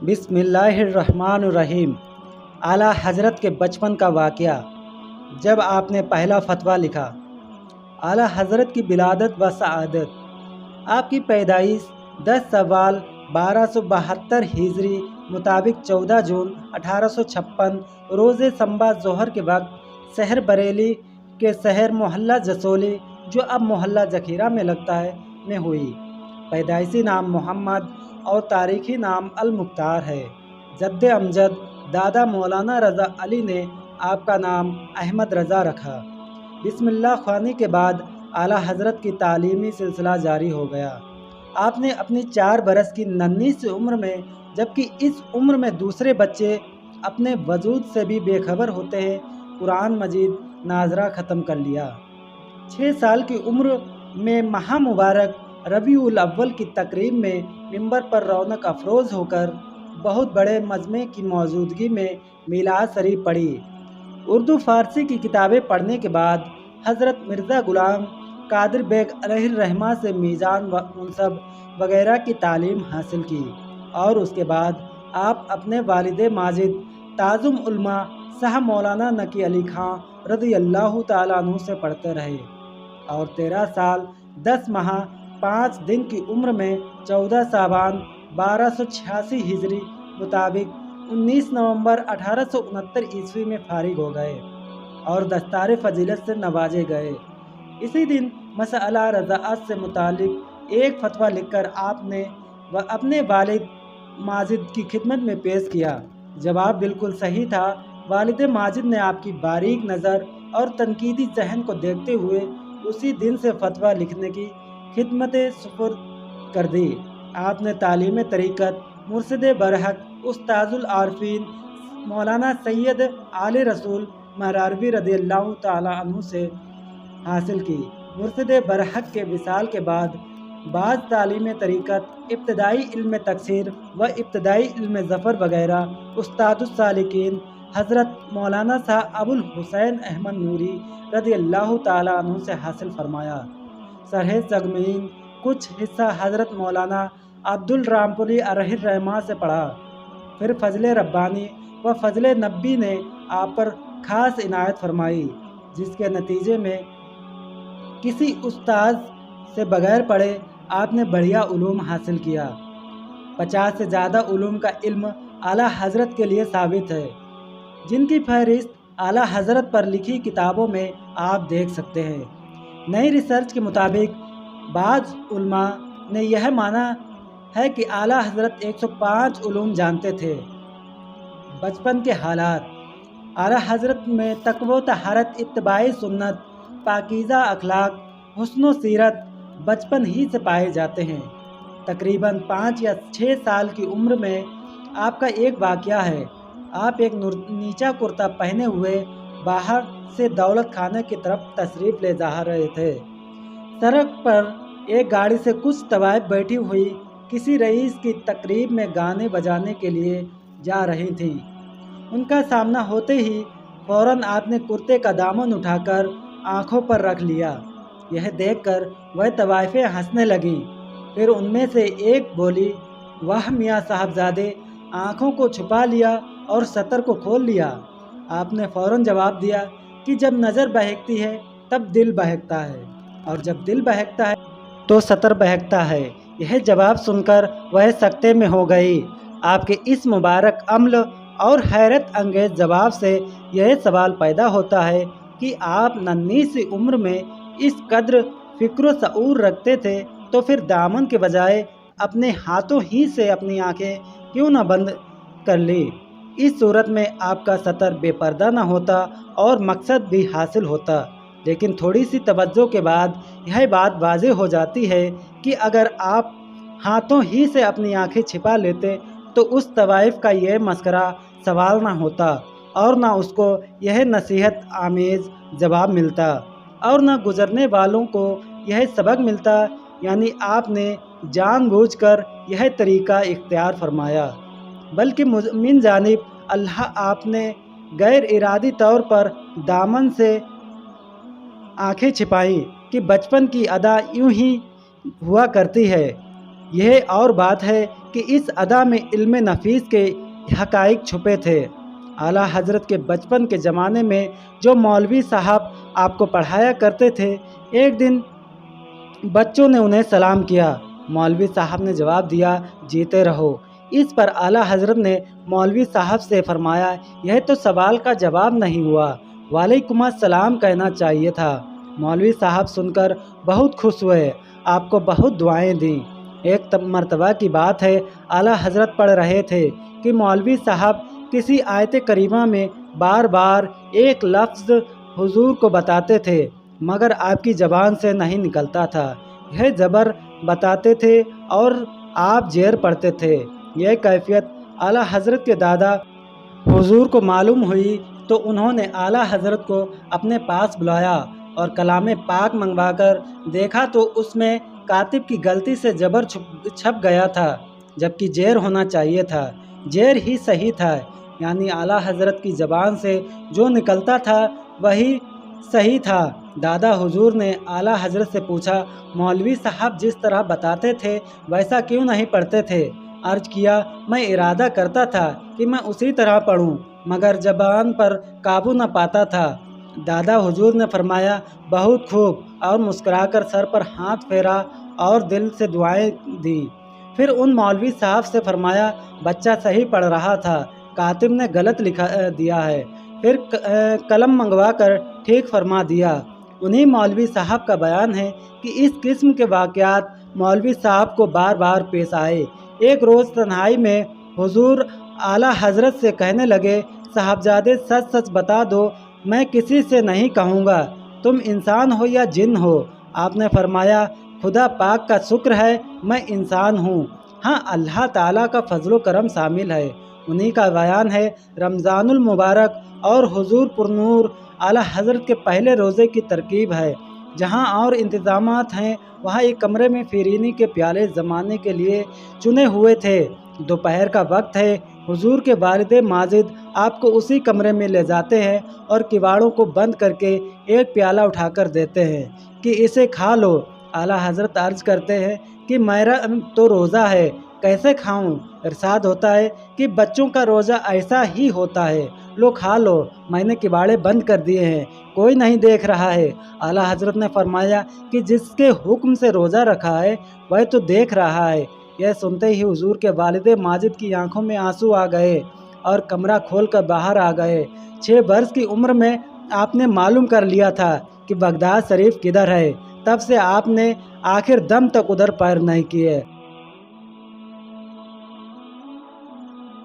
بسم اللہ الرحمن الرحیم۔ اعلیٰ حضرت کے بچپن کا واقعہ۔ جب آپ نے پہلا فتویٰ لکھا۔ اعلیٰ حضرت کی ولادت و سعادت۔ آپ کی پیدائش 10 شوال 1272 ہجری مطابق 14 جون 1856 روز صنبا ظہر کے وقت شہر بریلی کے شہر محلہ جسولی، جو اب محلہ ذخیرہ میں لگتا ہے، میں ہوئی۔ پیدائشی نام محمد اور تاریخی نام المختار ہے۔ جد امجد دادا مولانا رضا علی نے آپ کا نام احمد رضا رکھا۔ بسم اللہ خوانی کے بعد اعلیٰ حضرت کی تعلیمی سلسلہ جاری ہو گیا۔ آپ نے اپنی 4 برس کی ننھی سی عمر میں، جبکہ اس عمر میں دوسرے بچے اپنے وجود سے بھی بے خبر ہوتے ہیں، قرآن مجید ناظرہ ختم کر لیا۔ 6 سال کی عمر میں ماہ مبارک ربیع الاول کی تقریب میں ممبر پر رونق افروز ہو کر بہت بڑے مجمع کی موجودگی میں میلاد شریف پڑھی۔ اردو فارسی کی کتابیں پڑھنے کے بعد حضرت مرزا غلام قادر بیگ علیہ الرحمہ سے میزان و منصب وغیرہ کی تعلیم حاصل کی، اور اس کے بعد آپ اپنے والد ماجد تعظم علماء شاہ مولانا نقی علی خان رضی اللہ تعالیٰ عنہ سے پڑھتے رہے، اور 13 سال 10 ماہ 5 دن کی عمر میں 14 شعبان 1286 ہجری مطابق 19 نومبر 1869 عیسوی میں فارغ ہو گئے اور دستار فضیلت سے نوازے گئے۔ اسی دن مسئلہ رضاعت سے متعلق ایک فتویٰ لکھ کر آپ نے اپنے والد ماجد کی خدمت میں پیش کیا۔ جواب بالکل صحیح تھا۔ والد ماجد نے آپ کی باریک نظر اور تنقیدی ذہن کو دیکھتے ہوئے اسی دن سے فتویٰ لکھنے کی خدمت سپرد کر دی۔ آپ نے تعلیم طریقت مرشد برحق استاذ العارفین مولانا سید آل رسول مہراروی رضی اللہ تعالیٰ عنہ سے حاصل کی۔ مرشد برحق کے وصال کے بعد بعض تعلیم طریقت، ابتدائی علم تفسیر و ابتدائی علم ظفر وغیرہ استاد السالکین حضرت مولانا شاہ ابو الحسین احمد نوری رضی اللہ تعالیٰ عنہ سے حاصل فرمایا۔ شرح سگمین کچھ حصہ حضرت مولانا عبد الرحیم پوری علیہ الرحمہ سے پڑھا۔ پھر فضل ربانی و فضل نبی نے آپ پر خاص عنایت فرمائی، جس کے نتیجے میں کسی استاذ سے بغیر پڑھے آپ نے بڑھیا علوم حاصل کیا۔ 50 سے زیادہ علوم کا علم اعلیٰ حضرت کے لیے ثابت ہے، جن کی فہرست اعلیٰ حضرت پر لکھی کتابوں میں آپ دیکھ سکتے ہیں۔ نئی ریسرچ کے مطابق بعض علماء نے یہ مانا ہے کہ اعلیٰ حضرت 105 علوم جانتے تھے۔ بچپن کے حالات۔ اعلیٰ حضرت میں تقوی و طہارت، اتباع سنت، پاکیزہ اخلاق، حسن و سیرت بچپن ہی سے پائے جاتے ہیں۔ تقریباً 5 یا 6 سال کی عمر میں آپ کا ایک واقعہ ہے۔ آپ ایک نیچا کرتا پہنے ہوئے باہر سے دولت خانے کی طرف تشریف لے جا رہے تھے۔ سڑک پر ایک گاڑی سے کچھ طوائف بیٹھی ہوئی کسی رئیس کی تقریب میں گانے بجانے کے لیے جا رہی تھیں۔ ان کا سامنا ہوتے ہی فوراً آپ نے کرتے کا دامن اٹھا کر آنکھوں پر رکھ لیا۔ یہ دیکھ کر وہ طوائفیں ہنسنے لگیں۔ پھر ان میں سے ایک بولی، واہ میاں صاحبزادے، آنکھوں کو چھپا لیا اور سطر کو کھول لیا۔ آپ نے فوراً جواب دیا کہ جب نظر بہکتی ہے تب دل بہکتا ہے، اور جب دل بہکتا ہے تو سطر بہکتا ہے۔ یہ جواب سن کر وہ سکتے میں ہو گئی۔ آپ کے اس مبارک عمل اور حیرت انگیز جواب سے یہ سوال پیدا ہوتا ہے کہ آپ ننھی سی عمر میں اس قدر فکر و شعور رکھتے تھے، تو پھر دامن کے بجائے اپنے ہاتھوں ہی سے اپنی آنکھیں کیوں نہ بند کر لی؟ اس صورت میں آپ کا سطر بے پردہ نہ ہوتا اور مقصد بھی حاصل ہوتا۔ لیکن تھوڑی سی توجہ کے بعد یہ بات واضح ہو جاتی ہے کہ اگر آپ ہاتھوں ہی سے اپنی آنکھیں چھپا لیتے تو اس طوائف کا یہ مسخرہ سوال نہ ہوتا، اور نہ اس کو یہ نصیحت آمیز جواب ملتا، اور نہ گزرنے والوں کو یہ سبق ملتا۔ یعنی آپ نے جان بوجھ کر یہ طریقہ اختیار فرمایا، بلکہ من جانب اللہ آپ نے غیر ارادی طور پر دامن سے آنکھیں چھپائیں کہ بچپن کی ادا یوں ہی ہوا کرتی ہے۔ یہ اور بات ہے کہ اس ادا میں علم نفیس کے حقائق چھپے تھے۔ اعلیٰ حضرت کے بچپن کے زمانے میں جو مولوی صاحب آپ کو پڑھایا کرتے تھے، ایک دن بچوں نے انہیں سلام کیا۔ مولوی صاحب نے جواب دیا، جیتے رہو۔ اس پر اعلیٰ حضرت نے مولوی صاحب سے فرمایا، یہ تو سوال کا جواب نہیں ہوا، وعلیکم السلام کہنا چاہیے تھا۔ مولوی صاحب سن کر بہت خوش ہوئے، آپ کو بہت دعائیں دیں۔ ایک مرتبہ کی بات ہے، اعلیٰ حضرت پڑھ رہے تھے کہ مولوی صاحب کسی آیت کریمہ میں بار بار ایک لفظ حضور کو بتاتے تھے، مگر آپ کی زبان سے نہیں نکلتا تھا۔ یہ زبر بتاتے تھے اور آپ زیر پڑھتے تھے۔ یہ کیفیت اعلیٰ حضرت کے دادا حضور کو معلوم ہوئی تو انہوں نے اعلیٰ حضرت کو اپنے پاس بلایا اور کلام پاک منگوا کر دیکھا تو اس میں کاتب کی غلطی سے زبر چھپ گیا تھا، جبکہ زیر ہونا چاہیے تھا۔ زیر ہی صحیح تھا، یعنی اعلیٰ حضرت کی زبان سے جو نکلتا تھا وہی صحیح تھا۔ دادا حضور نے اعلیٰ حضرت سے پوچھا، مولوی صاحب جس طرح بتاتے تھے ویسا کیوں نہیں پڑھتے تھے؟ عرض کیا، میں ارادہ کرتا تھا کہ میں اسی طرح پڑھوں، مگر زبان پر قابو نہ پاتا تھا۔ دادا حضور نے فرمایا، بہت خوب، اور مسکرا کر سر پر ہاتھ پھیرا اور دل سے دعائیں دیں۔ پھر ان مولوی صاحب سے فرمایا، بچہ صحیح پڑھ رہا تھا، کاتب نے غلط لکھا دیا ہے۔ پھر قلم منگوا کر ٹھیک فرما دیا۔ انہی مولوی صاحب کا بیان ہے کہ اس قسم کے واقعات مولوی صاحب کو بار بار پیش آئے۔ ایک روز تنہائی میں حضور اعلیٰ حضرت سے کہنے لگے، صاحبزادے سچ سچ بتا دو، میں کسی سے نہیں کہوں گا، تم انسان ہو یا جن ہو؟ آپ نے فرمایا، خدا پاک کا شکر ہے میں انسان ہوں، ہاں اللہ تعالیٰ کا فضل و کرم شامل ہے۔ انہی کا بیان ہے، رمضان المبارک اور حضور پرنور اعلیٰ حضرت کے پہلے روزے کی ترکیب ہے۔ جہاں اور انتظامات ہیں وہاں ایک کمرے میں فرینی کے پیالے زمانے کے لیے چنے ہوئے تھے۔ دوپہر کا وقت ہے، حضور کے والد ماجد آپ کو اسی کمرے میں لے جاتے ہیں اور کواڑوں کو بند کر کے ایک پیالہ اٹھا کر دیتے ہیں کہ اسے کھا لو۔ اعلیٰ حضرت عرض کرتے ہیں کہ میرا تو روزہ ہے، کیسے کھاؤں؟ ارشاد ہوتا ہے کہ بچوں کا روزہ ایسا ہی ہوتا ہے، لو کھا لو، میں نے کواڑے بند کر دیے ہیں، کوئی نہیں دیکھ رہا ہے۔ اعلیٰ حضرت نے فرمایا کہ جس کے حکم سے روزہ رکھا ہے وہ تو دیکھ رہا ہے۔ یہ سنتے ہی حضور کے والد ماجد کی آنکھوں میں آنسو آ گئے اور کمرہ کھول کر باہر آ گئے۔ 6 برس کی عمر میں آپ نے معلوم کر لیا تھا کہ بغداد شریف کدھر ہے، تب سے آپ نے آخر دم تک ادھر پیر نہیں کیے۔